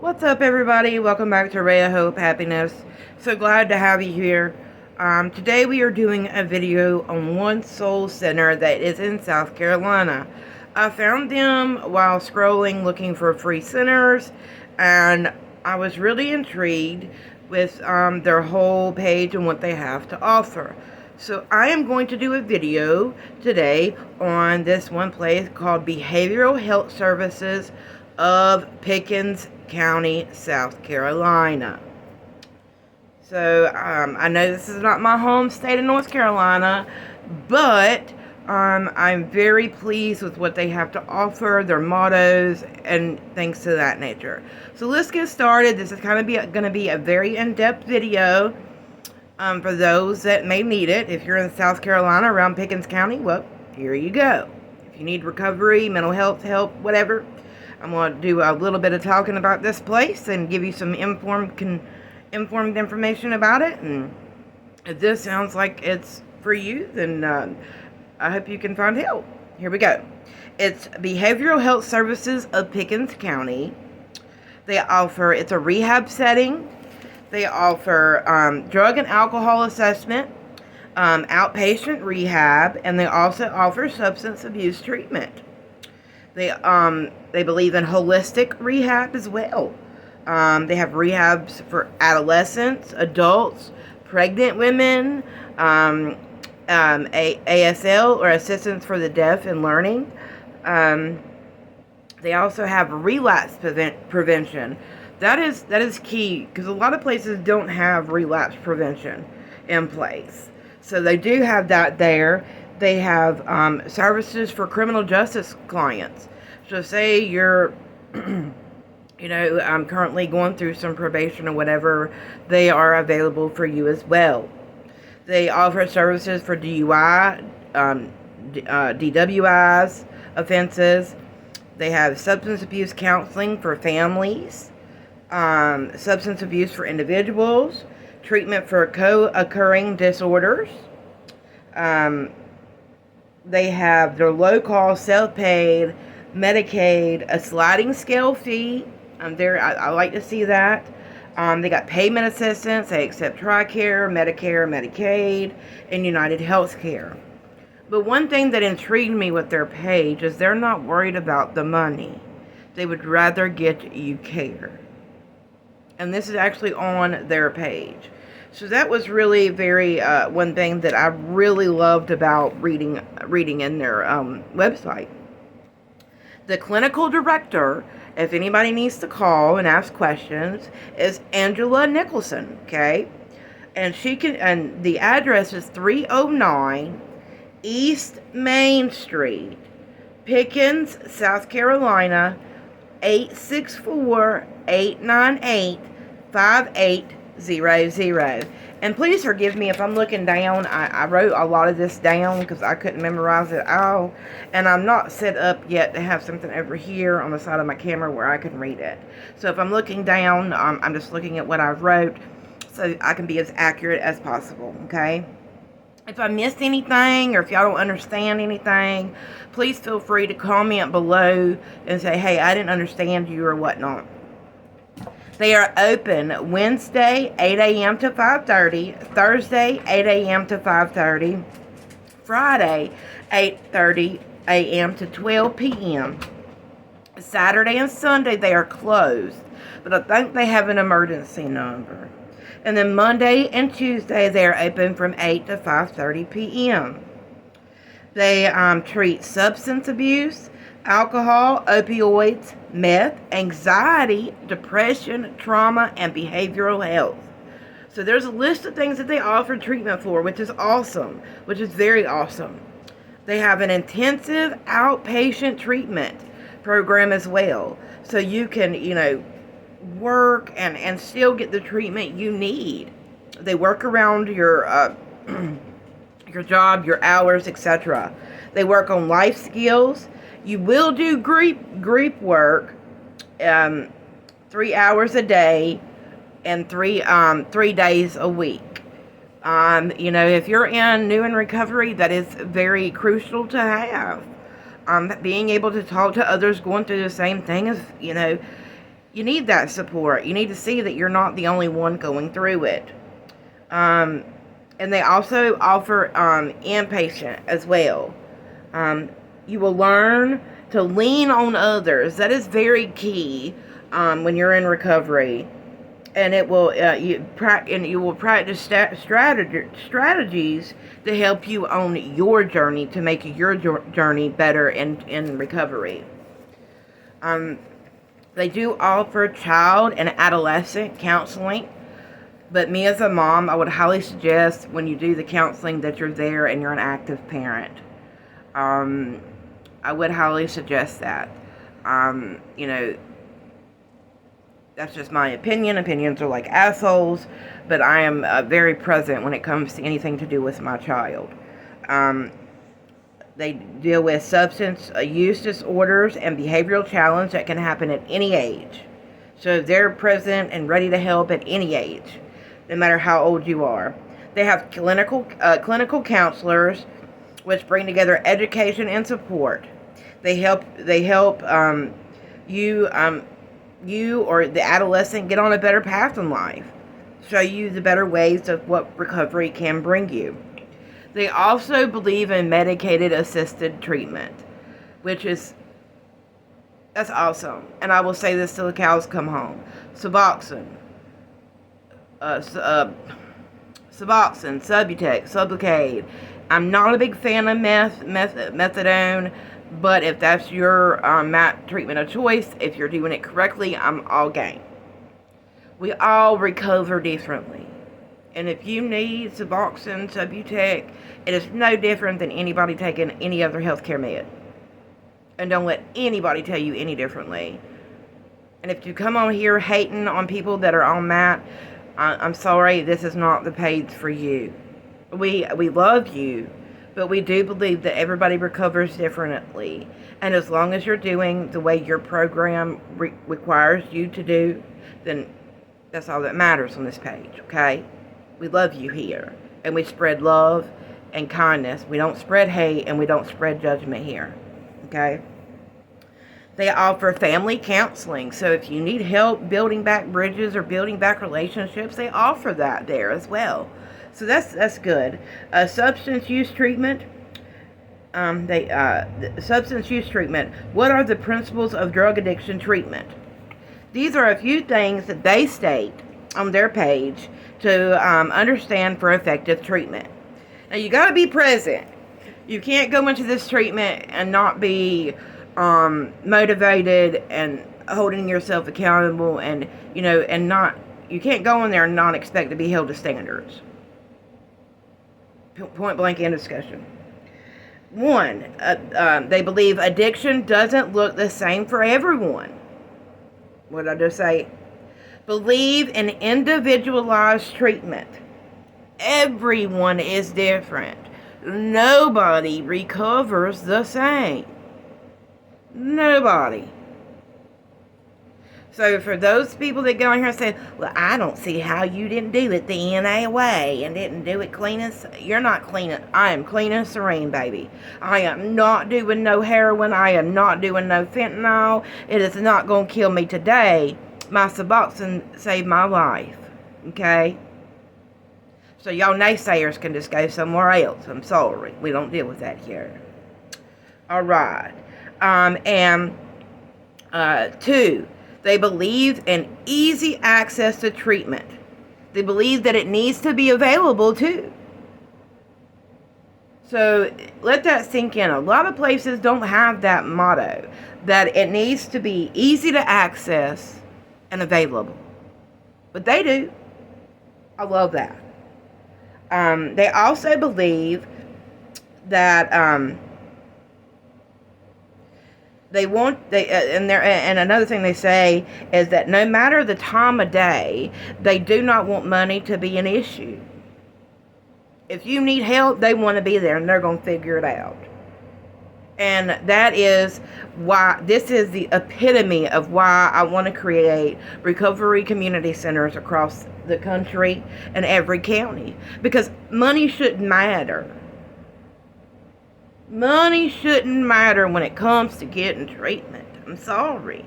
What's up, everybody? Welcome back to Ray of Hope Happiness. So glad to have you here. Today we are doing a video on one soul center that is in South Carolina. I found them while scrolling looking for free centers, and I was really intrigued with their whole page and what they have to offer. So I am going to do a video today on this one place called Behavioral Health Services of Pickens County, South Carolina. So I know this is not my home state of North Carolina, but I'm very pleased with what they have to offer, their mottos, and things to that nature. So let's get started. This is going to be a very in-depth video for those that may need it. If you're in South Carolina around Pickens County, well, here you go. If you need recovery, mental health help, whatever, I'm going to do a little bit of talking about this place and give you some informed information about it. And if this sounds like it's for you, then I hope you can find help. Here we go. It's Behavioral Health Services of Pickens County. It's a rehab setting. They offer drug and alcohol assessment, outpatient rehab, and they also offer substance abuse treatment. They believe in holistic rehab as well. They have rehabs for adolescents, adults, pregnant women, ASL or Assistance for the Deaf and Learning. They also have relapse prevention. That is key, because a lot of places don't have relapse prevention in place. So they do have that there. They have services for criminal justice clients. So say you're, currently going through some probation or whatever, they are available for you as well. They offer services for DUI, DWIs, offenses. They have substance abuse counseling for families, substance abuse for individuals, treatment for co-occurring disorders. They have their low-cost, self-paid Medicaid, a sliding scale fee. I like to see that. They got payment assistance. They accept TRICARE, Medicare, Medicaid, and United Healthcare. But one thing that intrigued me with their page is they're not worried about the money. They would rather get you care. And this is actually on their page. So that was really very one thing that I really loved about reading in their website. The clinical director, if anybody needs to call and ask questions, is Angela Nicholson, okay? And the address is 309 East Main Street, Pickens, South Carolina, 864-898-5800. And please forgive me if I'm looking down. I wrote a lot of this down because I couldn't memorize it all. And I'm not set up yet to have something over here on the side of my camera where I can read it. So if I'm looking down, I'm just looking at what I wrote so I can be as accurate as possible, okay? If I missed anything or if y'all don't understand anything, please feel free to comment below and say, hey, I didn't understand you or whatnot. They are open Wednesday, 8 a.m. to 5:30, Thursday, 8 a.m. to 5:30, Friday, 8:30 a.m. to 12 p.m. Saturday and Sunday, they are closed, but I think they have an emergency number. And then Monday and Tuesday, they are open from 8 to 5:30 p.m. They treat substance abuse, alcohol, opioids, meth, anxiety, depression, trauma, and behavioral health. So there's a list of things that they offer treatment for, which is awesome, which is very awesome. They have an intensive outpatient treatment program as well. So you can, work and still get the treatment you need. They work around your your job, your hours, etc. They work on life skills. You will do group work, 3 hours a day and 3 days a week. If you're new in recovery, that is very crucial to have. Being able to talk to others going through the same thing is, You need that support. You need to see that you're not the only one going through it. And they also offer inpatient as well. You will learn to lean on others. That is very key when you're in recovery. And it will you will practice strategies to help you on your journey, to make your journey better in recovery. They do offer child and adolescent counseling, but me as a mom, I would highly suggest when you do the counseling that you're there and you're an active parent. I would highly suggest that. That's just my opinion. Opinions are like assholes, but I am very present when it comes to anything to do with my child. They deal with substance use disorders and behavioral challenge that can happen at any age. So they're present and ready to help at any age, no matter how old you are. They have clinical counselors, which bring together education and support. They help you or the adolescent get on a better path in life, show you the better ways of what recovery can bring you. They also believe in medicated assisted treatment, that's awesome. And I will say this till the cows come home. Suboxone, Subutex, Sublocade. I'm not a big fan of methadone, but if that's your MAT treatment of choice, if you're doing it correctly, I'm all game. We all recover differently. And if you need Suboxone, Subutex, it is no different than anybody taking any other healthcare med. And don't let anybody tell you any differently. And if you come on here hating on people that are on MAT, I'm sorry, this is not the page for you. We love you, but we do believe that everybody recovers differently. And as long as you're doing the way your program requires you to do, then that's all that matters on this page, okay? We love you here, and we spread love and kindness. We don't spread hate, and we don't spread judgment here, okay? They offer family counseling, so if you need help building back bridges or building back relationships, they offer that there as well. So that's good. Substance use treatment. Substance use treatment. What are the principles of drug addiction treatment? These are a few things that they state on their page to understand for effective treatment. Now, you got to be present. You can't go into this treatment and not be motivated and holding yourself accountable, and you can't go in there and not expect to be held to standards. Point blank, end discussion. One, they believe addiction doesn't look the same for everyone. What did I just say? Believe in individualized treatment. Everyone is different. Nobody recovers the same. Nobody. So for those people that go in here and say, well, I don't see how you didn't do it the NA way and didn't do it clean as... You're not clean. I am clean and serene, baby. I am not doing no heroin. I am not doing no fentanyl. It is not going to kill me today. My Suboxone saved my life. Okay? So y'all naysayers can just go somewhere else. I'm sorry. We don't deal with that here. Alright. Two, they believe in easy access to treatment. They believe that it needs to be available too. So let that sink in. A lot of places don't have that motto, that it needs to be easy to access and available. But they do. I love that. They also believe that and another thing they say is that no matter the time of day, they do not want money to be an issue. If you need help, they want to be there, and they're going to figure it out. And that is why this is the epitome of why I want to create recovery community centers across the country and every county. Because money shouldn't matter. Money shouldn't matter when it comes to getting treatment. I'm sorry.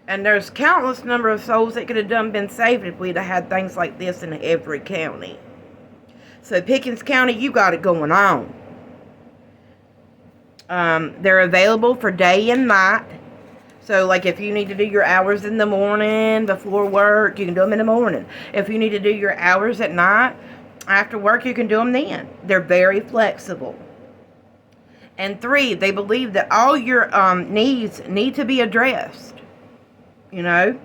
And there's countless number of souls that could have been saved if we'd have had things like this in every county. So Pickens County, you got it going on. They're available for day and night. So, like, if you need to do your hours in the morning before work, you can do them in the morning. If you need to do your hours at night after work, you can do them then. They're very flexible. And 3, they believe that all your needs need to be addressed. You know,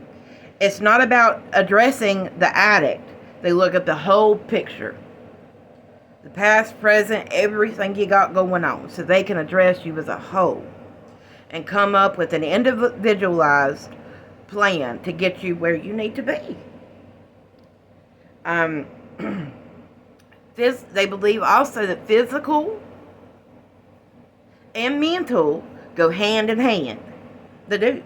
it's not about addressing the addict. They look at the whole picture. The past, present, everything you got going on. So they can address you as a whole. And come up with an individualized plan to get you where you need to be. They believe also that physical and mental go hand in hand. They do.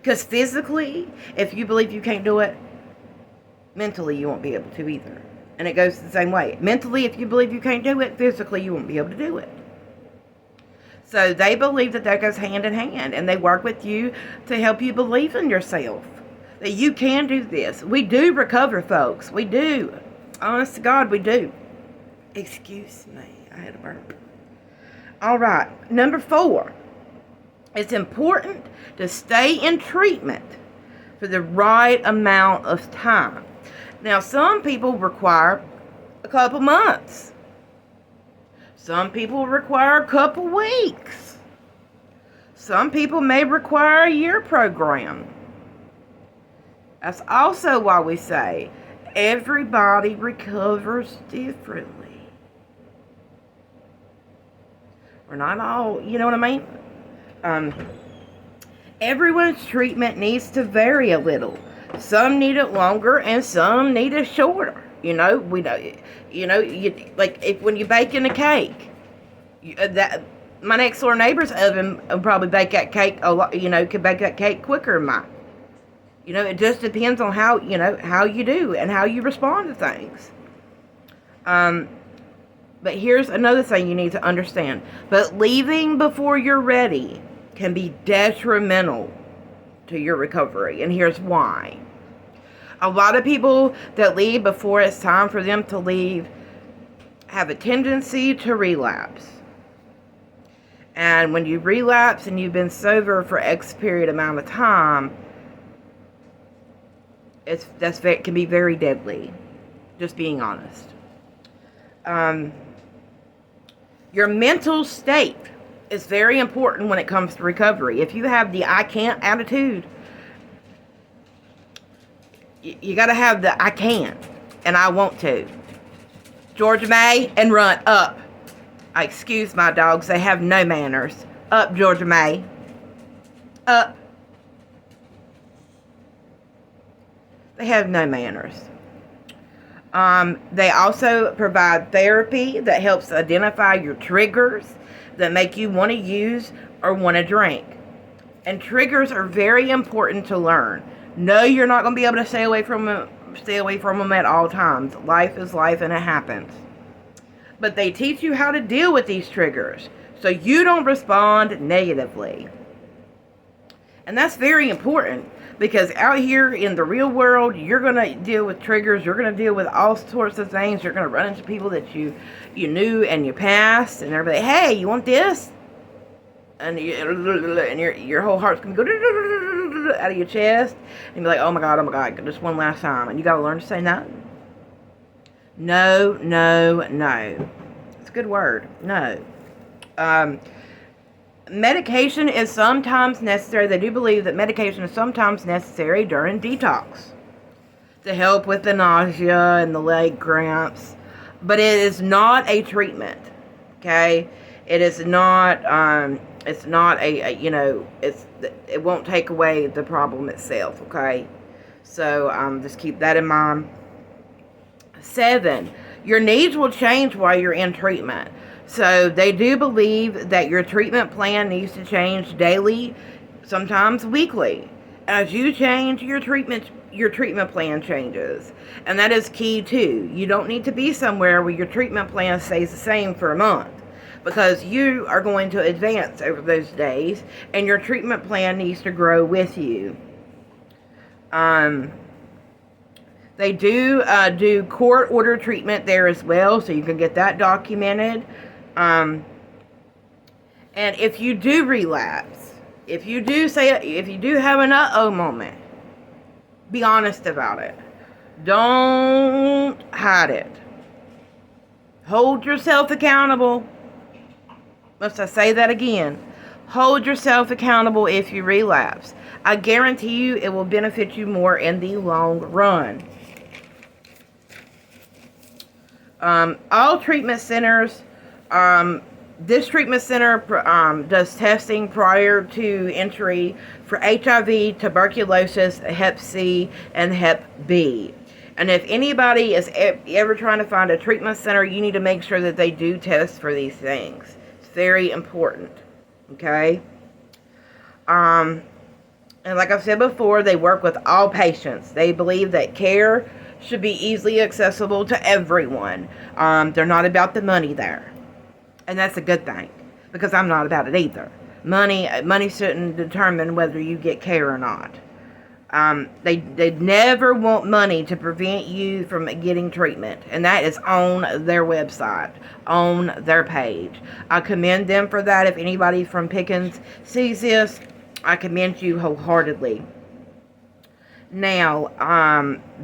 Because physically, if you believe you can't do it, mentally you won't be able to either. And it goes the same way. Mentally, if you believe you can't do it, physically you won't be able to do it. So they believe that goes hand in hand, and they work with you to help you believe in yourself, that you can do this. We do recover, folks. We do. Honest to God, we do. Excuse me. I had a burp. All right. Number 4. It's important to stay in treatment for the right amount of time. Now, some people require a couple months. Some people require a couple weeks. Some people may require a year program. That's also why we say everybody recovers differently. We're not all, you know what I mean? Everyone's treatment needs to vary a little. Some need it longer and some need it shorter. You know, we know. Like when you're baking a cake, that my next door neighbor's oven will probably bake that cake a lot. You know, could bake that cake quicker than mine. You know, it just depends on how you do and how you respond to things. But here's another thing you need to understand. But leaving before you're ready can be detrimental to your recovery, and here's why. A lot of people that leave before it's time for them to leave have a tendency to relapse. And when you relapse and you've been sober for X period amount of time, it can be very deadly. Just being honest. Your mental state is very important when it comes to recovery. If you have the I can't attitude, you got to have the I can and I want to. Georgia May, and run up. Excuse my dogs, they have no manners. Up, Georgia May. Up. They have no manners. They also provide therapy that helps identify your triggers that make you want to use or want to drink. And triggers are very important to learn. No, you're not going to be able to stay away from them at all times. Life is life and it happens. But they teach you how to deal with these triggers so you don't respond negatively. And that's very important because out here in the real world, you're going to deal with triggers. You're going to deal with all sorts of things. You're going to run into people that you knew in your past, and they're like, hey, you want this? And your whole heart's going to go out of your chest. And you're like, oh my God, just one last time. And you got to learn to say no. No, no, no. It's a good word. No. Medication is sometimes necessary. They do believe that medication is sometimes necessary during detox to help with the nausea and the leg cramps. But it is not a treatment. Okay? It is not, it's not it won't take away the problem itself. Okay? So, just keep that in mind. 7, your needs will change while you're in treatment. So they do believe that your treatment plan needs to change daily, sometimes weekly. As you change, your treatment plan changes. And that is key too. You don't need to be somewhere where your treatment plan stays the same for a month. because you are going to advance over those days, and your treatment plan needs to grow with you. They do court order treatment there as well, so you can get that documented. And if you do relapse, if you do have an uh-oh moment, be honest about it. Don't hide it. Hold yourself accountable. Must I say that again? Hold yourself accountable if you relapse. I guarantee you it will benefit you more in the long run. All treatment centers, this treatment center does testing prior to entry for HIV, tuberculosis, Hep C, and Hep B. And if anybody is ever trying to find a treatment center, you need to make sure that they do test for these things. It's very important. Okay? And like I've said before, they work with all patients. They believe that care should be easily accessible to everyone. They're not about the money there. And that's a good thing, because I'm not about it either. Money shouldn't determine whether you get care or not. They never want money to prevent you from getting treatment, and that is on their website, on their page. I commend them for that. If anybody from Pickens sees this, I commend you wholeheartedly. Now,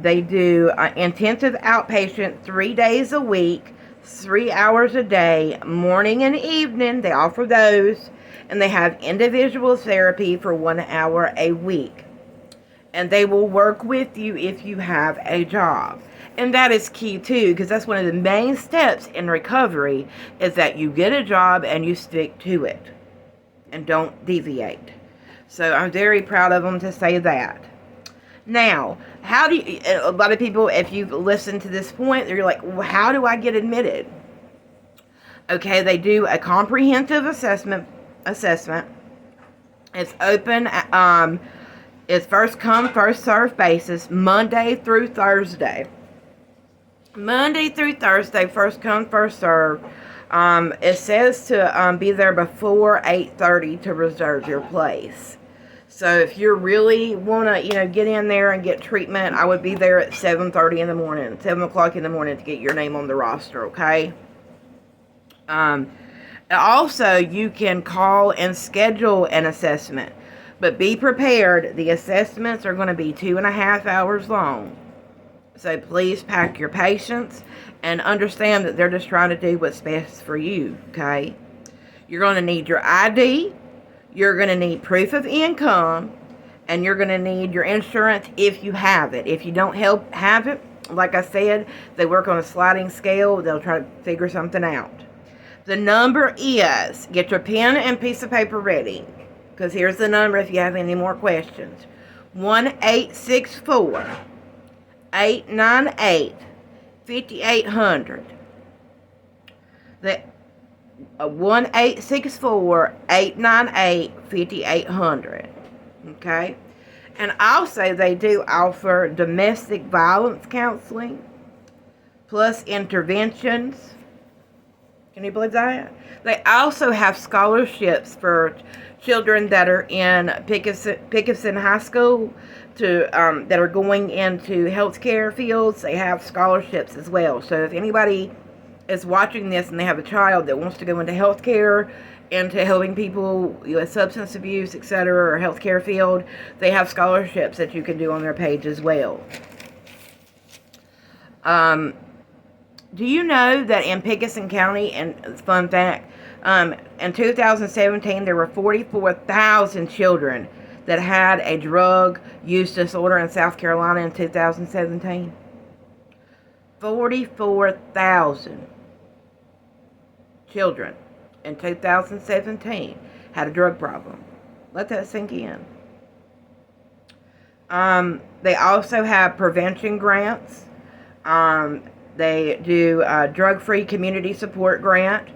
they do intensive outpatient 3 days a week, 3 hours a day, morning and evening. They offer those, and they have individual therapy for 1 hour a week. And they will work with you if you have a job. And that is key too, because that's one of the main steps in recovery, is that you get a job and you stick to it and don't deviate. So I'm very proud of them to say that. Now, a lot of people, if you've listened to this point, they're like, well, how do I get admitted? Okay, they do a comprehensive assessment. It's open, it's first come, first served basis, Monday through Thursday. Monday through Thursday, first come, first served. It says to be there before 8:30 to reserve your place. So if you really want to, get in there and get treatment, I would be there at 7:30 in the morning, 7 o'clock in the morning to get your name on the roster, okay? Also, you can call and schedule an assessment, but be prepared. The assessments are going to be 2.5 hours long. So please pack your patience and understand that they're just trying to do what's best for you, okay? You're going to need your ID. You're going to need proof of income, and you're going to need your insurance if you have it. If you don't have it, like I said, they work on a sliding scale. They'll try to figure something out. The number is, get your pen and piece of paper ready, because here's the number if you have any more questions. 1-864-898-5800. 1-864-898-5800. Okay? And also they do offer domestic violence counseling plus interventions. Can you believe that? They also have scholarships for children that are in Pickens High School that are going into healthcare fields. They have scholarships as well. So if anybody is watching this and they have a child that wants to go into healthcare, into helping people with substance abuse, etc., or healthcare field, they have scholarships that you can do on their page as well. Do you know that in Pickens County, and fun fact, in 2017 there were 44,000 children that had a drug use disorder in South Carolina in 2017? 44,000 children in 2017 had a drug problem. Let that sink in. They also have prevention grants. They do a drug-free community support grant,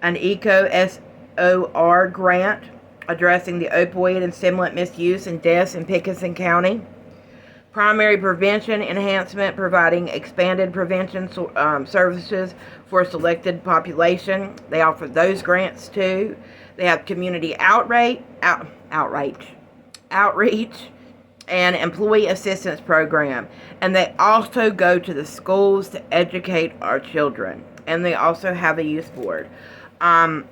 an ECO-SOR grant addressing the opioid and stimulant misuse and deaths in Pickens County, Primary prevention enhancement, providing expanded prevention services for a selected population. They offer those grants too. They have community outreach, and employee assistance program. And they also go to the schools to educate our children. And they also have a youth board. Their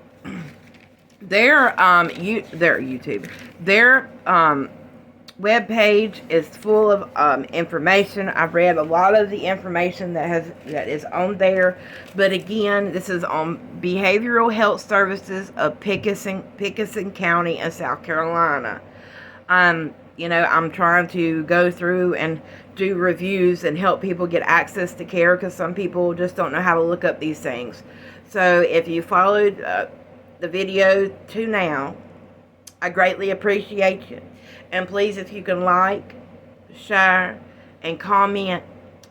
YouTube, their web page is full of information. I've read a lot of the information that is on there, but again, this is on behavioral health services of Pickens County in South Carolina. You know, I'm trying to go through and do reviews and help people get access to care, because some people just don't know how to look up these things. So if you followed the video to now, I greatly appreciate you. And please, if you can like, share, and comment,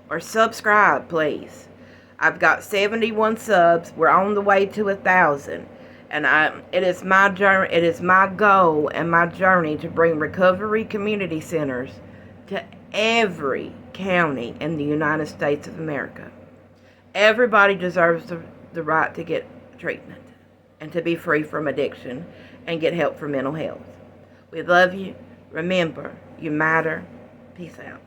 or subscribe, please. I've got 71 subs. We're on the way to 1,000. And it is my journey. It is my goal and my journey to bring recovery community centers to every county in the United States of America. Everybody deserves the right to get treatment and to be free from addiction and get help for mental health. We love you. Remember, you matter. Peace out.